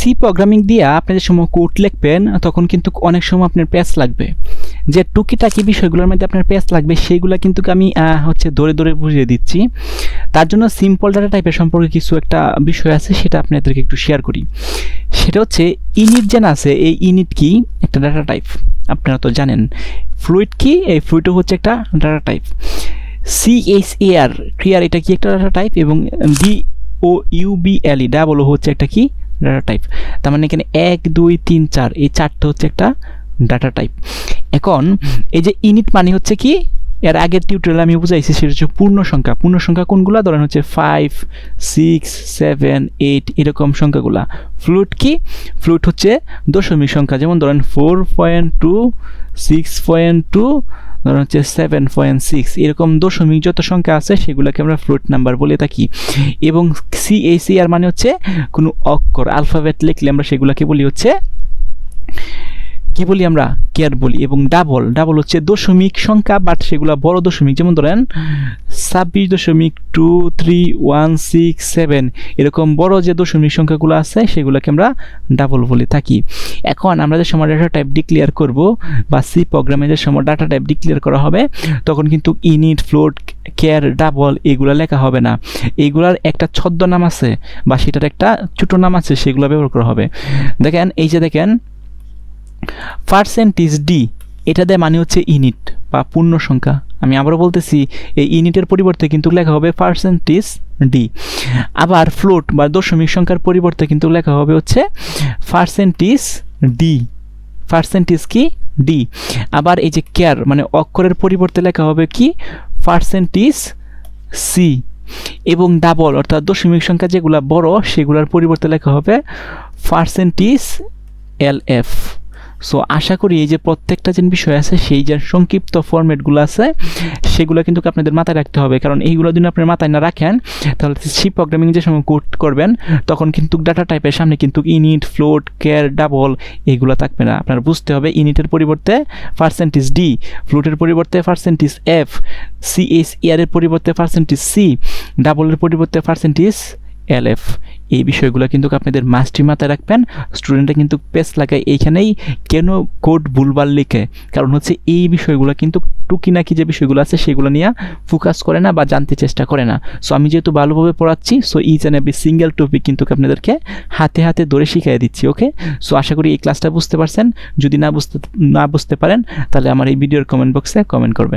C programming দিয়ে আপনি যে সময় কোড লিখবেন তখন কিন্তু অনেক সময় আপনার পেজ লাগবে, যে টুকিটাকি বিষয়গুলোর মধ্যে আপনার পেজ লাগবে সেইগুলো কিন্তু আমি ধরে ধরে বুঝিয়ে দিচ্ছি। তার জন্য সিম্পল ডাটা টাইপের সম্পর্কে কিছু একটা বিষয় আছে, সেটা আপনাদেরকে একটু শেয়ার করি। সেটা হচ্ছে ইনিট যেন আছে, এই ইনিট কি একটা ডাটা টাইপ, আপনারা তো জানেন। ফ্লুইড কি, এই ফ্লুইডও হচ্ছে একটা ডাটা টাইপ। CHAR ক্রিয়ার, এটা কি একটা ডাটা টাইপ, এবং DOUBLE ডাবল হচ্ছে একটা কি ডাটা টাইপ। তার মানে এখানে 1 2 3 4 এই চারটা হচ্ছে একটা ডাটা টাইপ। এখন এই যে ইনিট মানে হচ্ছে কি, এর আগের টিউটোরিয়ালে আমি বুঝাইছি, সেটা হচ্ছে পূর্ণ সংখ্যা। পূর্ণ সংখ্যা কোনগুলো, ধরেন হচ্ছে 5 6 7 8 এরকম সংখ্যাগুলা। ফ্লুট কি, ফ্লুট হচ্ছে দশমিক সংখ্যা, যেমন ধরেন 4.2 6.2 ধরেন হচ্ছে 7.6 এরকম দশমিক যত সংখ্যা আছে সেগুলোকে আমরা ফ্লুট নাম্বার বলে থাকি। এবং CHAR মানে হচ্ছে কোনো অক্ষর আলফাবেট লিখলে আমরা সেগুলোকে বলি হচ্ছে কি বলি, আমরা কেয়ার বলি। এবং ডাবল, ডাবল হচ্ছে দশমিক সংখ্যা বাট সেগুলো বড় দশমিক, যেমন ধরেন 26.2316 এরকম বড় যে দশমিক সংখ্যাগুলো আছে সেগুলোকে আমরা ডাবল বলে থাকি। এখন আমরা যে সময় ডাটা টাইপ ডিক্লেয়ার করব বা সি প্রোগ্রামে যে সময় ডাটা টাইপ ডিক্লেয়ার করা হবে তখন কিন্তু ইনিট ফ্লোট কেয়ার ডাবল এগুলো লেখা হবে না, এইগুলার একটা ছদ্মনাম আছে বা সেটার একটা ছোট নাম আছে, সেগুলো ব্যবহার করা হবে। দেখেন এই যে দেখেন %d, এটা দেয় মানে হচ্ছে ইনিট বা পূর্ণ সংখ্যা। আমি আবারও বলতেছি, এই ইনিটের পরিবর্তে কিন্তু লেখা হবে %d। আবার ফ্লোট বা দশমিক সংখ্যার পরিবর্তে কিন্তু লেখা হবে হচ্ছে %d, পার্সেন্টেজ কি d। আবার এই যে কেয়ার মানে অক্ষরের পরিবর্তে লেখা হবে কি %c। এবং ডাবল অর্থাৎ দশমিক সংখ্যা যেগুলো বড় সেগুলোর পরিবর্তে লেখা হবে %lf। সো আশা করি এই যে প্রত্যেকটা যে বিষয় আছে সেই যে সংক্ষিপ্ত ফরম্যাটগুলো আছে সেগুলো কিন্তু আপনাদের মাথায় রাখতে হবে, কারণ এইগুলো যদি আপনার মাথায় না রাখেন তাহলে সি প্রোগ্রামিং যে সময় কোড করবেন তখন কিন্তু ডাটা টাইপের সামনে কিন্তু ইনিট ফ্লোট কেয়ার ডাবল এগুলো থাকবে না। আপনার বুঝতে হবে ইনিটের পরিবর্তে %d, ফ্লোটের পরিবর্তে %f, CHAR এর পরিবর্তে %c, ডাবলের পরিবর্তে %lf। এই বিষয়গুলো কিন্তু আপনাদের মাস্টই মাথায় রাখবেন। স্টুডেন্টরা কিন্তু পেস লাগায় এইখানেই কেন কোড ভুলভাল লিখে, কারণ হচ্ছে এই বিষয়গুলো কিন্তু টুকিনাকি যে বিষয়গুলো আছে সেগুলো নিয়ে ফোকাস করে না বা জানতে চেষ্টা করে না। সো আমি যেহেতু ভালোভাবে পড়াচ্ছি, so each and every single topic কিন্তু আপনাদেরকে হাতে হাতে ধরে শিখিয়ে দিচ্ছি। ওকে, সো আশা করি এই ক্লাসটা বুঝতে পারছেন। যদি না বুঝতে পারেন তাহলে আমার এই ভিডিওর কমেন্ট বক্সে কমেন্ট করবেন।